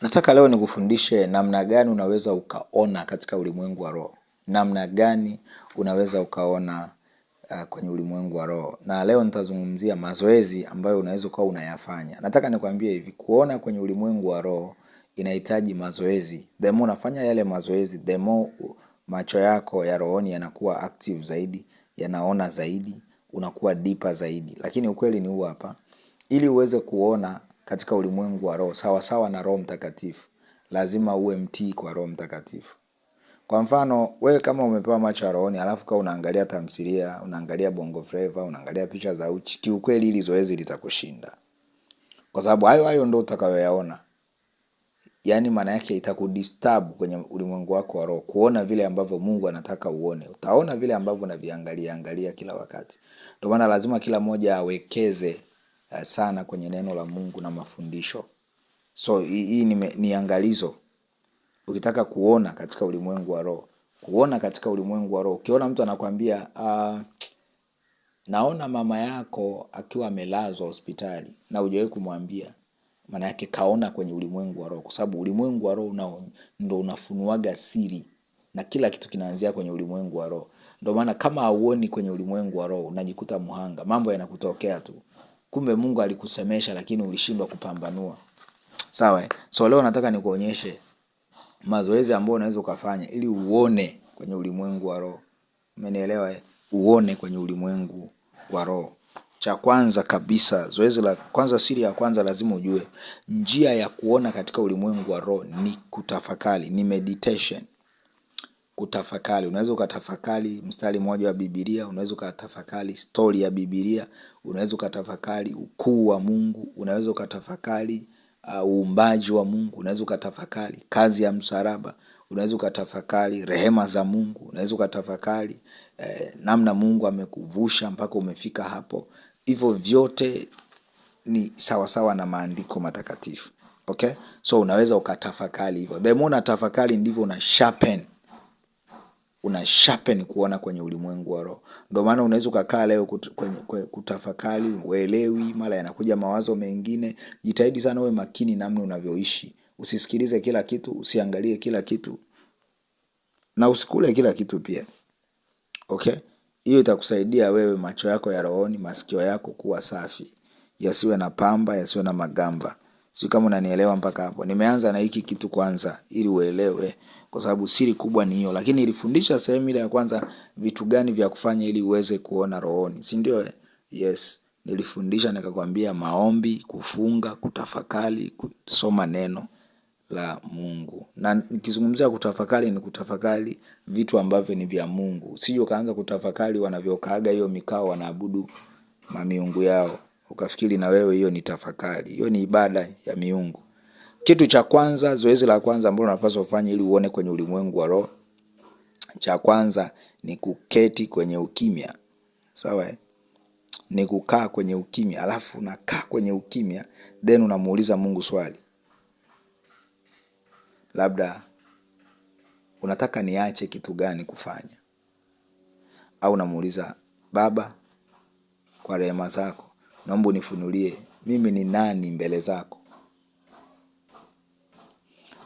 Nataka leo nikufundishe namna gani unaweza ukaona katika ulimwengu wa roho. Namna gani unaweza ukaona kwenye ulimwengu wa roho. Na leo nitazungumzia mazoezi ambayo unaweza kuwa unayafanya. Nataka nikwambie hivi, kuona kwenye ulimwengu wa roho inahitaji mazoezi. The more unafanya yale mazoezi, the more macho yako ya rohoni yanakuwa active zaidi, yanaona zaidi, unakuwa deeper zaidi. Lakini ukweli ni huu hapa. Ili uweze kuona katika ulimwengu wa roho sawa sawa na Roho Mtakatifu, lazima uwe mtii kwa Roho Mtakatifu. Kwa mfano, wewe kama umepewa macho ya rohoni alafu kama unaangalia tamthilia, unaangalia bongo flava, unaangalia picha za uchi, kiukweli hili zoezi litakushinda. Kwa sababu hayo ndio utakayoyaona. Yaani maana yake itakudisturb kwenye ulimwengu wako wa roho, kuona vile ambavyo Mungu anataka uone. Utaona vile ambavyo unaviangalia kila wakati. Ndio maana lazima kila mmoja awekeze sana kwenye neno la Mungu na mafundisho. So hii ni angalizo. Ukitaka kuona katika ulimwengu wa roho, kuona katika ulimwengu wa roho, ukiona mtu anakuambia naona mama yako akiwa amelazwa hospitali na hujawahi kumwambia, maana yake kaona kwenye ulimwengu wa roho, kwa sababu ulimwengu wa roho ndio unafunuaga siri na kila kitu kinaanzia kwenye ulimwengu wa roho. Ndio maana kama hauoni kwenye ulimwengu wa roho unajikuta muhanga, mambo yanakutokea tu. Kumbe Mungu alikusemesha lakini ulishindwa kupambanua. Sawa. So leo nataka nikuonyeshe mazoezi ambayo unaweza ukafanya ili uone kwenye ulimwengu wa roho. Umenielewa? Uone kwenye ulimwengu wa roho. Cha kwanza kabisa, zoezi la kwanza, siri ya kwanza lazima ujue, njia ya kuona katika ulimwengu wa roho ni kutafakari, ni meditation. Kutafakari, unaweza ukatafakari mstari mmoja wa Biblia, unaweza ukatafakari story ya Biblia, unaweza ukatafakari ukuu wa Mungu, unaweza ukatafakari uumbaji wa Mungu, unaweza ukatafakari kazi ya msalaba, unaweza ukatafakari rehema za Mungu, unaweza ukatafakari namna Mungu amekuvusha mpaka umefika hapo. Hivyo vyote ni sawa sawa na maandiko matakatifu. Okay? So unaweza ukatafakari hivyo. The more unatafakari ndivyo una sharpen kuona kwenye ulimwengu wa roho. Ndio maana unaweza ukakaa leo kutafakari, uelewi, mara yanakuja mawazo mengine. Jitahidi sana uwe makini namna unavyoishi. Usisikilize kila kitu, usiangalie kila kitu, na usikule kila kitu pia. Okay? Hiyo itakusaidia wewe macho yako ya rohoni, masikio yako kuwa safi. Yasiwe na pamba, yasiwe na magamba. Sio kama unanielewa mpaka hapo. Nimeanza na hiki kitu kwanza ili uelewe, kwa sababu siri kubwa ni hiyo. Lakini nilifundisha sehemu ile ya kwanza vitu gani vya kufanya ili uweze kuona rohoni, si ndio? Yes, nilifundisha nikakwambia maombi, kufunga, kutafakari, kusoma neno la Mungu. Na nikizungumzia kutafakari ni kutafakari vitu ambavyo ni vya Mungu. Usije ukaanza kutafakari wanavyokaaga hiyo mikao wanaabudu mamiungu yao, ukafikiri na wewe hiyo ni tafakari. Hiyo ni ibada ya miungu. Kitu cha kwanza, zoezi la kwanza ambalo unapaswa ufanye ili uone kwenye ulimwengu wa roho, cha kwanza ni kuketi kwenye ukimya. Sawa? Ni kukaa kwenye ukimya, alafu unakaa kwenye ukimya, then unamuuliza Mungu swali. Labda unataka niache kitu gani kufanya? Au unamuuliza, Baba, kwa rehema zako naomba unifunulie mimi ni nani mbele zako,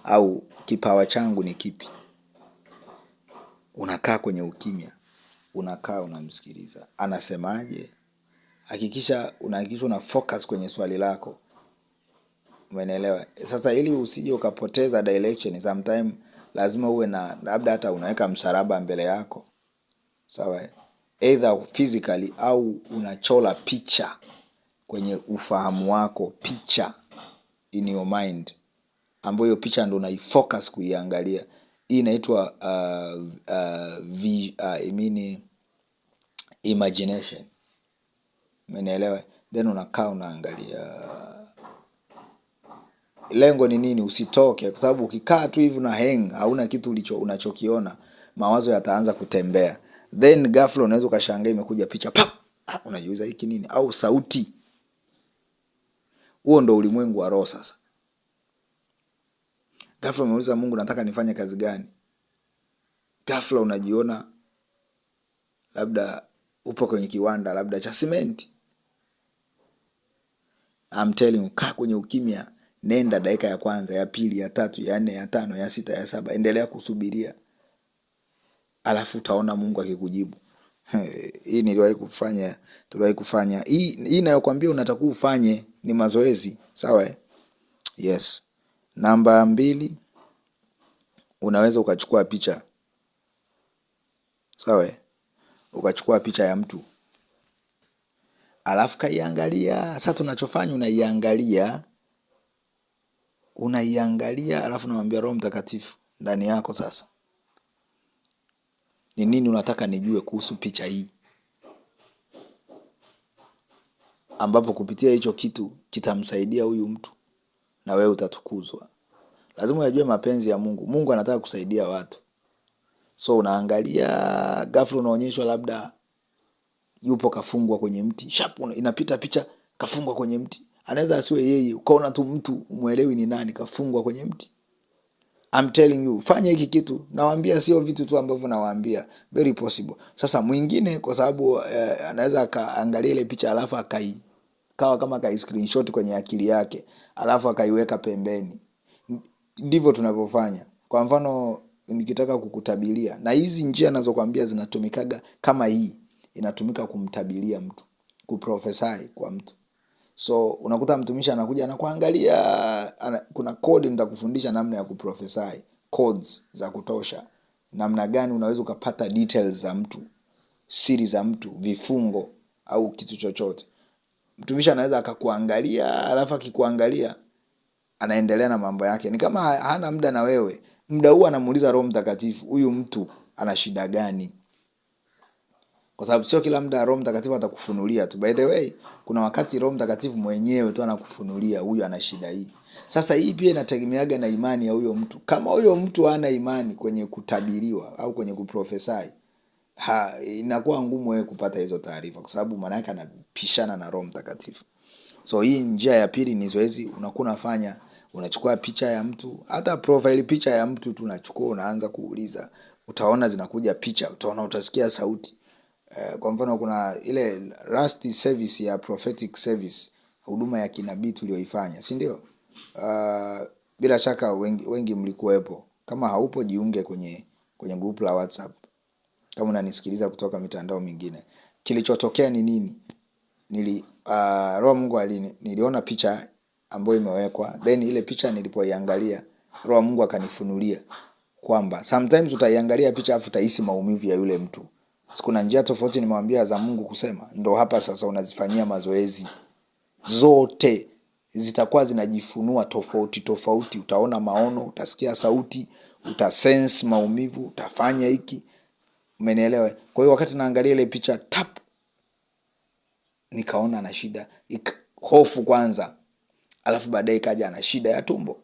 au kipawa changu ni kipi? Unakaa kwenye ukimya, unakaa unamsikiliza anasemaje. Hakikisha una focus kwenye swali lako. Umeelewa? Sasa ili usije ukapoteza direction, sometime lazima uwe na labda hata unaweka msalaba mbele yako. Sawa? Either physically au unachola picha kwenye ufahamu wako, picha in your mind, ambayo picha ndo unaifocus kuiangalia. Hii inaitwa imagination. Umeelewa? Then unakaa unaangalia. Lengo ni nini? Usitoke, kwa sababu ukikaa tu hivi na hang, hauna kitu unachokiona, mawazo yataanza kutembea. Then ghafla unaweza ukashangaa imekuja picha pap, unajiuliza hiki nini, au sauti. Huo ndo ulimwengu wa roho sasa. Ghafla umeuliza Mungu, nataka nifanye kazi gani? Ghafla unajiona labda upo kwenye kiwanda labda cha simenti. I'm telling you, kaa kwenye ukimya, nenda dakika ya kwanza, ya pili, ya tatu, ya nne, ya tano, ya sita, ya saba, endelea kusubiria, alafu utaona Mungu akikujibu. Hii tuliwahi kufanya. Hii nayokuambia unatakiwa ufanye ni mazoezi, sawa Yes. Namba 2, unaweza ukachukua picha, sawa ukachukua picha ya mtu alafu kaiangalia. Sasa tunachofanya unaiangalia alafu namwambia Roho Mtakatifu ndani yako, sasa ni nini unataka nijue kuhusu picha hii, ambapo kupitia hicho kitu kitamsaidia huyu mtu na wewe utatukuzwa. Lazima ujue mapenzi ya Mungu. Mungu anataka kusaidia watu. So unaangalia, ghafla unaonyeshwa labda yupo kafungwa kwenye mti. Inapita picha kafungwa kwenye mti. Anaweza asiwe yeye, ukaona tu mtu umuelewi ni nani kafungwa kwenye mti. I'm telling you, fanya hiki kitu. Nawaambia sio vitu tu ambavyo nawaambia, very possible. Sasa mwingine kwa sababu anaweza akaangalia ile picha alafu kawa kama kai screenshot kwenye akili yake alafu akaiweka pembeni. Ndivyo tunavyofanya. Kwa mfano nikitaka kukutabilia, na hizi njia ninazokuambia zinatumikaga kama hii inatumika kumtabilia mtu, kuprofesai kwa mtu. So unakuta mtumishi anakuja anakuangalia, kuna code nitakufundisha namna ya kuprofesai, codes za kutosha, namna gani unaweza ukapata details za mtu, siri za mtu, vifungo au kitu chochote. Mtumishi anaweza akakuangalia alafu akikuangalia anaendelea na mambo yake. Ni kama hana muda na wewe. Muda huu anamuuliza Roho Mtakatifu, huyu mtu ana shida gani? Kwa sababu sio kila muda Roho Mtakatifu atakufunulia tu. By the way, kuna wakati Roho Mtakatifu mwenyewe tu anakufunulia huyu ana shida hii. Sasa hii pia inategemeaga na imani ya huyo mtu. Kama huyo mtu hana imani kwenye kutabiriwa au kwenye kuprofesai, inakuwa ngumu wewe kupata hizo taarifa, kwa sababu maana yake anapishana na Roho Mtakatifu. So hii njia ya pili ni zoezi unakuwa unafanya, unachukua picha ya mtu, hata profile picha ya mtu tu unachukua, unaanza kuuliza, utaona zinakuja picha, utasikia sauti. Kwa mfano kuna ile last service ya prophetic service, huduma ya kinabii tulioifanya, si ndio? Bila shaka wengi mlikuwepo. Kama haupo jiunge kwenye group la WhatsApp kama unanisikiliza kutoka mitandao mingine. Kilichotokea ni nini? Roho Mungu niliona picha ambayo imewekwa, then ile picha nilipoiangalia Roho Mungu akanifunulia kwamba sometimes utaiangalia picha afu utahisi maumivu ya yule mtu. Kuna njia tofauti nimewambia za Mungu kusema. Ndo hapa sasa unazifanyia mazoezi. Zote zitakuwa zinajifunua tofauti. Utaona maono, utasikia sauti, utasense maumivu, utafanya hiki. Umenielewa? Kwa hiyo wakati naangalia ile picha nikaona ana shida, hofu kwanza, alafu baadaye kaja ana shida ya tumbo.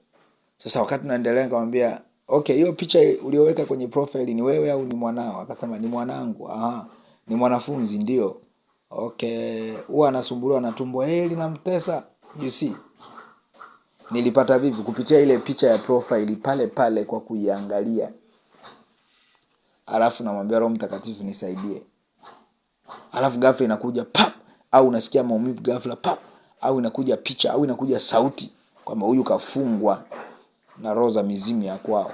Sasa wakati naendelea nikamwambia, okay, hiyo picha ulioweka kwenye profile ni wewe au ni mwanao? Akasema ni mwanangu. Ni mwanafunzi ndio. Okay, huwa anasumbuliwa na tumbo, linamtesa. You see? Nilipata vipi? Kupitia ile picha ya profile pale kwa kuiangalia. Alafu namwambia Roho Mtakatifu nisaidie. Alafu ghafla inakuja pap, au unasikia maumivu ghafla pap, au inakuja picha, au inakuja sauti kwamba huyu kafungwa na roho za mizimu ya kwao.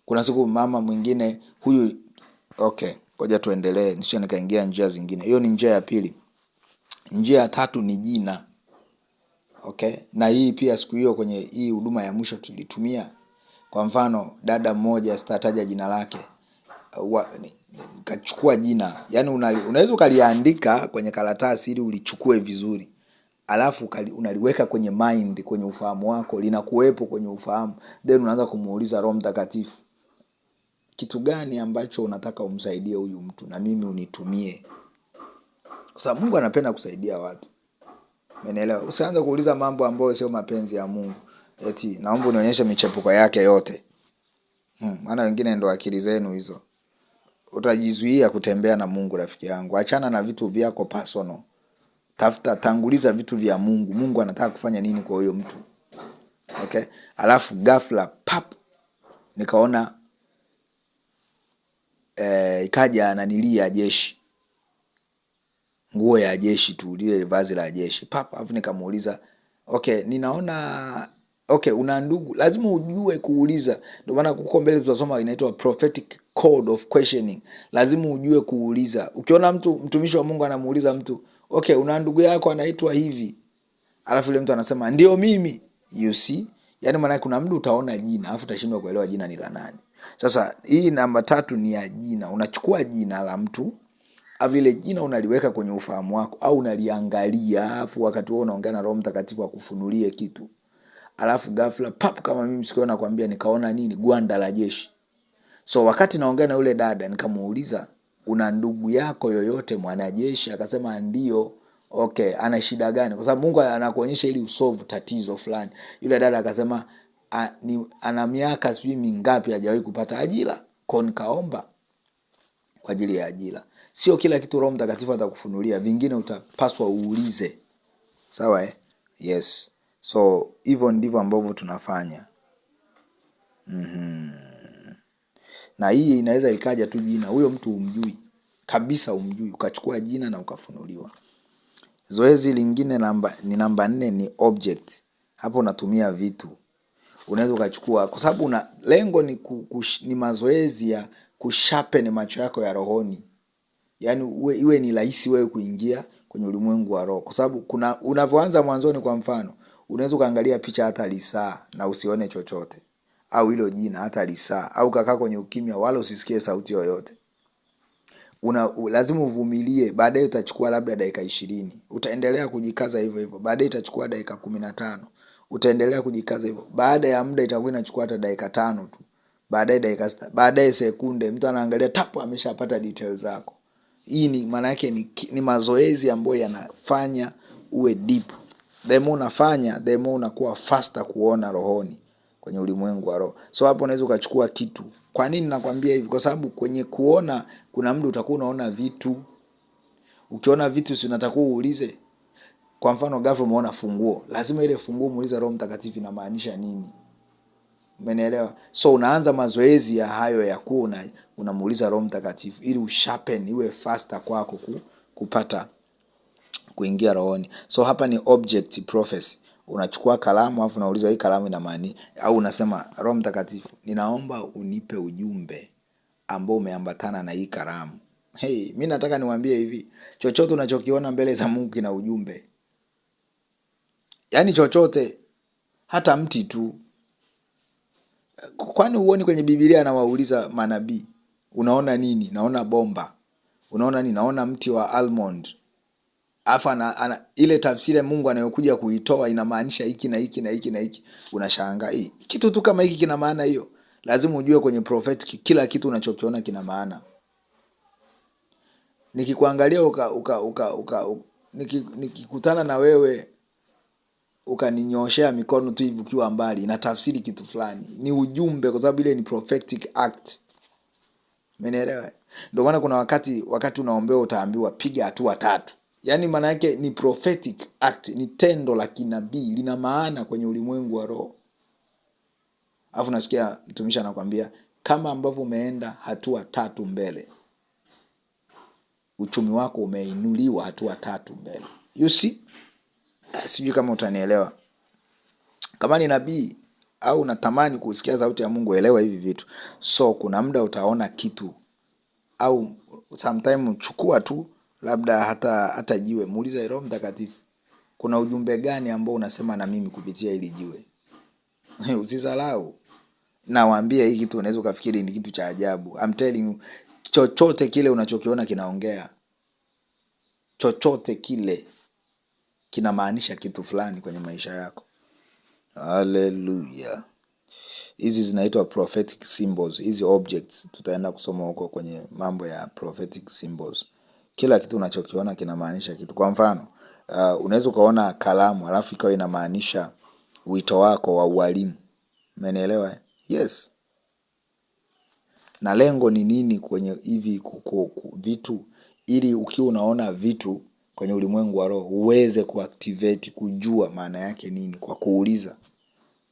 Kuna siku mama mwingine huyu. Okay, ngoja tuendelee nisije nikaingia njia zingine. Hiyo ni njia ya pili. Njia ya tatu ni jina. Okay, na hii pia siku hiyo kwenye hii huduma ya mwisho tulitumia. Kwa mfano dada mmoja sitataja jina lake, kachukua jina. Yaani unaweza ukaliandika kwenye karatasi ili ulichukue vizuri. Alafu unaliweka kwenye mind, kwenye ufahamu wako, linakuwepo kwenye ufahamu. Then unaanza kumuuliza Roho Mtakatifu, kitu gani ambacho unataka umsaidie huyu mtu na mimi unitumie? Kwa sababu Mungu anapenda kusaidia watu. Umeelewa? Usianze kuuliza mambo ambayo sio mapenzi ya Mungu. Eti naomba unionyeshe michepuko yake yote. Maana wengine ndo akili zenu hizo. Utajizuia kutembea na Mungu, rafiki yangu. Achana na vitu vyako personal. Tanguliza vitu vya Mungu. Mungu anataka kufanya nini kwa huyo mtu? Okay? Alafu ghafla pap nikaona ikaja nanilia jeshi. Nguo ya jeshi tu, lile vazi la jeshi. Pap, alafu nikamuuliza, okay, ninaona Okay, una ndugu, lazima ujue kuuliza. Ndio maana kuko mbele tutasoma inaitwa prophetic code of questioning. Lazima ujue kuuliza. Ukiona mtu mtumishi wa Mungu anamuuliza mtu, okay, una ndugu yako anaitwa hivi, alafu yule mtu anasema ndio mimi, you see, yani maana kuna mtu utaona jina alafu utashindwa kuelewa jina ni la nani. Sasa hii namba 3 ni ya jina. Unachukua jina la mtu, au ile jina unaliweka kwenye ufahamu wako au unaliangalia, alafu wakati huo unaongea na Roho Mtakatifu akufunulie kitu. Alafu ghafla pap, kama mimi sikio nakwambia, nikaona nini? Gwanda la jeshi. So wakati naongea na yule dada nikamuuliza, una ndugu yako yoyote mwanajeshi? Akasema ndio. Okay, ana shida gani? Kwa sababu Mungu anakuonyesha ili usolve tatizo fulani. Yule dada akasema ana miaka sijui mingapi hajawahi kupata ajira. Kwa nikaomba kwa ajili ya ajira. Sio kila kitu Roho Mtakatifu atakufunulia, vingine utapaswa uulize. Sawa Yes. So hivyo ndivyo ambavyo tunafanya. Na hii inaweza ikaja tu jina, huyo mtu umjui kabisa, umjui, ukachukua jina na ukafunuliwa. Zoezi lingine ni namba 4 ni object. Hapo unatumia vitu. Unaweza ukachukua, kwa sababu lengo ni mazoezi ya kusharpen macho yako ya rohoni. Yaani iwe ni rahisi wewe kuingia kwenye ulimwengu wa roho, kwa sababu unavyoanza mwanzoni, kwa mfano, unaweza ukaangalia picha hata lisaa na usione chochote, au hilo jina hata lisaa, au kakaa kwenye ukimya wala usisikie sauti yoyote. Lazima uvumilie. Baadaye utachukua labda dakika 20, utaendelea kujikaza hivyo hivyo. Baadaye itachukua dakika 15, utaendelea kujikaza hivyo. Baada ya muda itakuwa inachukua hata dakika 5 tu, baadaye dakika 6, baadaye sekunde. Mtu anaangalia tapo, ameshapata details zako. Hii ni maana yake ni mazoezi ambayo yanafanya uwe deep. The more unafanya, the more unakuwa faster kuona rohoni kwenye ulimwengu wa roho. So hapo unaweza ukachukua kitu. Kwa nini nakwambia hivi? Kwa sababu kwenye kuona kuna muda utakuwa unaona vitu. Ukiona vitu si unatakiwa uulize. Kwa mfano ghafla umeona funguo, lazima ile funguo muulize Roho Mtakatifu inamaanisha nini. Umenielewa? So unaanza mazoezi ya hayo ya kuwa unamuuliza Roho Mtakatifu ili usharpen, iwe faster kwako kupata kuingia rohoni. So hapa ni object prophecy. Unachukua kalamu afu unauliza hii kalamu ina maana, au unasema Roho Mtakatifu, ninaomba unipe ujumbe ambao umeambatana na hii kalamu. Mimi nataka niwaambie hivi, chochote unachokiona mbele za Mungu kina ujumbe. Yaani chochote, hata mti tu. Kwani uone kwenye Biblia anawauliza manabii, unaona nini? Naona bomba. Unaona nini? Naona mti wa almond. Afa ile tafsiri Mungu anayokuja kuitoa inamaanisha hiki na hiki na hiki na hiki. Unashangaa, kitu tu kama hiki kina maana hiyo? Lazima ujue kwenye prophetic kila kitu unachokiona kina maana. Nikikuangalia nikikutana na wewe ukaninyoshea mikono tu hivi ukiwa mbali, inatafsiri kitu fulani. Ni ujumbe, kwa sababu ile ni prophetic act. Umeelewa? Ndio maana kuna wakati unaombewa utaambiwa piga hatua 3. Yaani maana yake ni prophetic act, ni tendo la kinabii, lina maana kwenye ulimwengu wa roho. Alafu nasikia mtumishi anakuambia kama ambavyo umeenda hatua 3 mbele, uchumi wako umeinuliwa hatua 3 mbele. You see? Sijui kama utanielewa. Kama ni nabii au unatamani kusikia sauti ya Mungu, elewa hivi vitu. So kuna muda utaona kitu, au sometime chukua tu labda hata jiwe, muulize Roho Mtakatifu, kuna ujumbe gani ambao unasema na mimi kupitia hili jiwe? Usisalau. Nawaambia hii kitu unaweza kufikiri ni kitu cha ajabu. I'm telling you, chochote kile unachokiona kinaongea. Chochote kile kinamaanisha kitu fulani kwenye maisha yako. Hallelujah. Hizi zinaitwa prophetic symbols. Hizi objects tutaenda kusoma huko kwenye mambo ya prophetic symbols. Kila kitu unachokiona kinamaanisha kitu. Kwa mfano, unaweza ukaona kalamu alafu ikawa inamaanisha wito wako wa ualimu. Umenielewa? Yes. Na lengo ni nini kwenye hivi vitu? Ili ukiwa unaona vitu kwenye ulimwengu wa roho uweze kuactivate, kujua maana yake nini kwa kuuliza.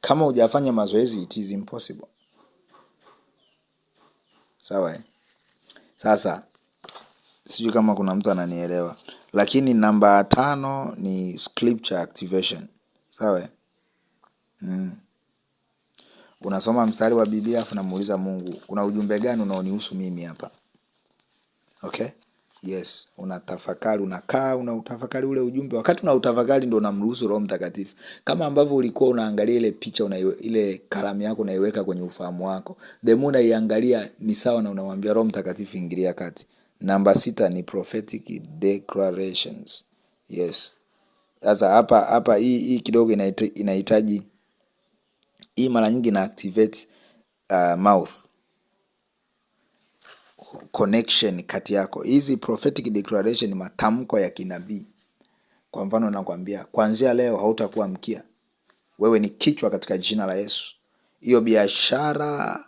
Kama hujafanya mazoezi, it is impossible. Sawa? Sasa sijui kama kuna mtu ananielewa, lakini namba 5 ni scripture activation. Sawa? Unasoma mstari wa Biblia afu namuuliza Mungu, kuna ujumbe gani unaonihusu mimi hapa? Okay? Yes, unatafakari, unakaa unautafakari ule ujumbe. Wakati unautafakari ndio unamruhusu Roho Mtakatifu. Kama ambavyo ulikuwa unaangalia ile picha, ile kalamu yako unaiweka kwenye ufahamu wako. The more unaiangalia ni sawa na unamwambia Roho Mtakatifu ingilia kati. Namba 6 ni prophetic declarations. Yes. Sasa hapa hii kidogo inahitaji, hii mara nyingi na activate mouth connection kati yako. Hizi prophetic declaration ni matamko ya kinabii. Kwa mfano nakwambia, kuanzia leo hautakuwa mkia, wewe ni kichwa katika jina la Yesu. Hiyo biashara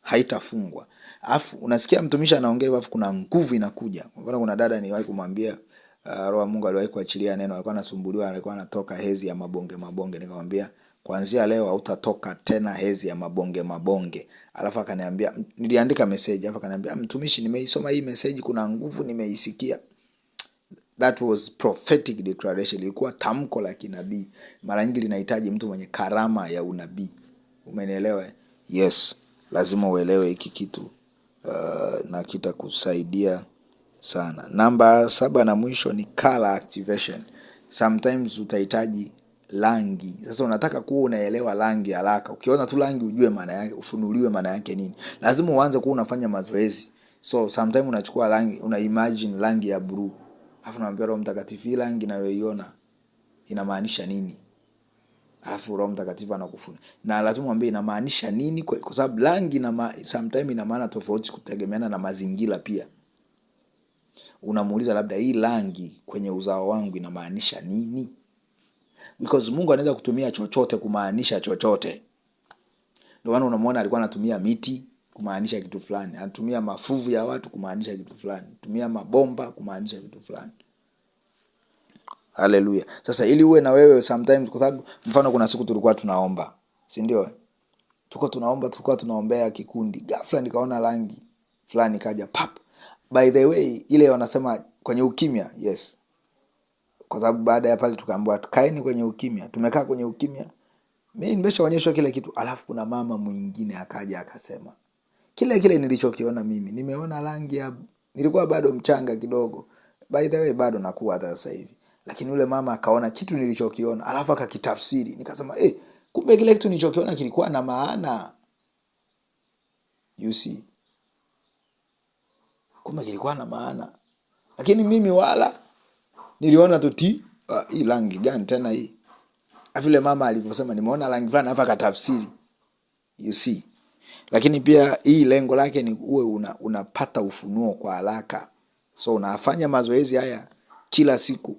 haitafungwa. Alafu unasikia mtumishi anaongea, alafu kuna nguvu inakuja. Kwa mfano kuna dada niwahi kumwambia, Roho wa Mungu aliwahi kuachilia neno, alikuwa anasumbuliwa, alikuwa anatoka hezi ya mabonge. Nikamwambia kuanzia leo hautatoka tena hezi ya mabonge. Alafu akaniambia, niliandika message, alafu akaniambia, mtumishi, nimeisoma hii message, kuna nguvu nimeisikia. That was prophetic declaration. Ilikuwa tamko la kinabii. Mara nyingi linahitaji mtu mwenye karama ya unabii. Umenielewa? Yes, lazima uelewe hiki kitu na kitakusaidia sana. Namba 7 na mwisho ni color activation. Sometimes utahitaji rangi. Sasa unataka kuwa unaelewa rangi haraka. Ukiona tu rangi ujue maana yake, ufunuliwe maana yake nini. Lazima uanze kuwa unafanya mazoezi. So sometimes unachukua rangi, una imagine rangi ya blue. Alafu naambia Roho Mtakatifu, hii rangi ninayoiona inamaanisha nini? Alafu Roho Mtakatifu anakufundisha. Na lazima uambie inamaanisha nini, kwa sababu rangi sometimes ina maana tofauti kutegemeana na mazingira pia. Unamuuliza labda, hii rangi kwenye uzao wangu inamaanisha nini? Because Mungu anaweza kutumia chochote kumaanisha chochote. Ndio maana unamuona alikuwa anatumia miti kumaanisha kitu fulani, anatumia mafuvu ya watu kumaanisha kitu fulani, anatumia mabomba kumaanisha kitu fulani. Haleluya. Sasa ili uwe na wewe sometimes, kwa sababu mfano kuna siku tulikuwa tunaomba, si ndio? Tulikuwa tunaombea kikundi. Ghafla nikaona rangi fulani kaja pap. By the way, ile wanasema kwenye ukimya, yes. Kwa sababu baada ya pale tukaambiwa tukaeni kwenye ukimya. Tumekaa kwenye ukimya. Mimi nimeshaonyeshwa kile kitu, alafu kuna mama mwingine akaja akasema, kile nilichokiona mimi, nimeona rangi ya, nilikuwa bado mchanga kidogo. By the way bado nakuwa hata sasa hivi. Lakini yule mama akaona kitu nilichokiona, alafu akakitafsiri. Nikasema, kumbe kile kitu nilichokiona kilikuwa na maana. You see? Kumbe kilikuwa na maana. Lakini mimi wala niliona tu hii rangi gani tena hii? Afile mama alivyosema nimeona rangi fulani, hapa katafsiri. You see? Lakini pia hii lengo lake ni uwe unapata ufunuo kwa haraka. So unafanya mazoezi haya kila siku,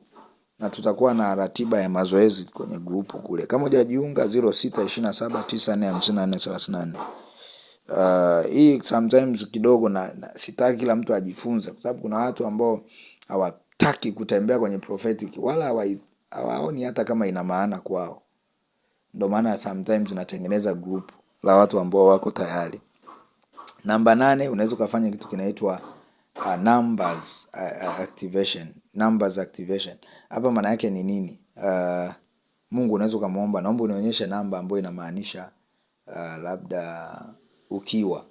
na tutakuwa na ratiba ya mazoezi kwenye grupu kule. Kama hujajiunga 0627943438. Hii sometimes kidogo na sitaki kila mtu ajifunze, kwa sababu kuna watu ambao hawataki kutembea kwenye prophetic, wala hawaoni hata kama ina maana kwao. Ndio maana sometimes natengeneza group la watu ambao wako tayari. Namba 8, unaweza kufanya kitu kinaitwa numbers activation. Numbers activation. Hapa maana yake ni nini? Mungu unaweza kumuomba, naomba unionyeshe namba ambayo inamaanisha labda ukiwa.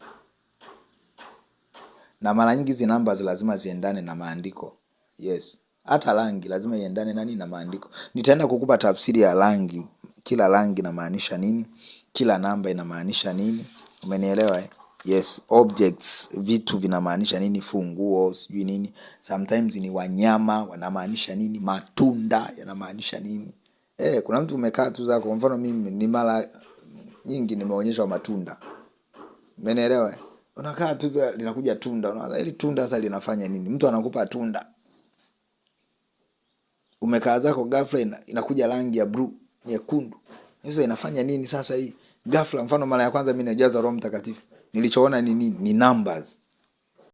Na mara nyingi hizi numbers lazima ziendane na maandiko. Yes. Hata rangi lazima iendane na maandiko. Nitaenda kukupa tafsiri ya rangi. Kila rangi inamaanisha nini? Kila namba inamaanisha nini? Umenielewa? Yes. Objects, vitu vinamaanisha nini? Funguo, sijui nini. Sometimes ni wanyama wanamaanisha nini? Matunda yanamaanisha nini? Kuna mtu umekaa tu zako, kwa mfano mimi ni mara nyingi nimeonyeshwa matunda. Umenielewa? Unakaa tu linakuja tunda. Unaanza hili tunda sasa linafanya nini? Mtu anakupa tunda. Umekaa zako ghafla inakuja rangi ya blue, nyekundu. Sasa inafanya nini sasa hii? Ghafla mfano mara ya kwanza mimi najaza Roho Mtakatifu. Nilichoona ni nini? Ni numbers.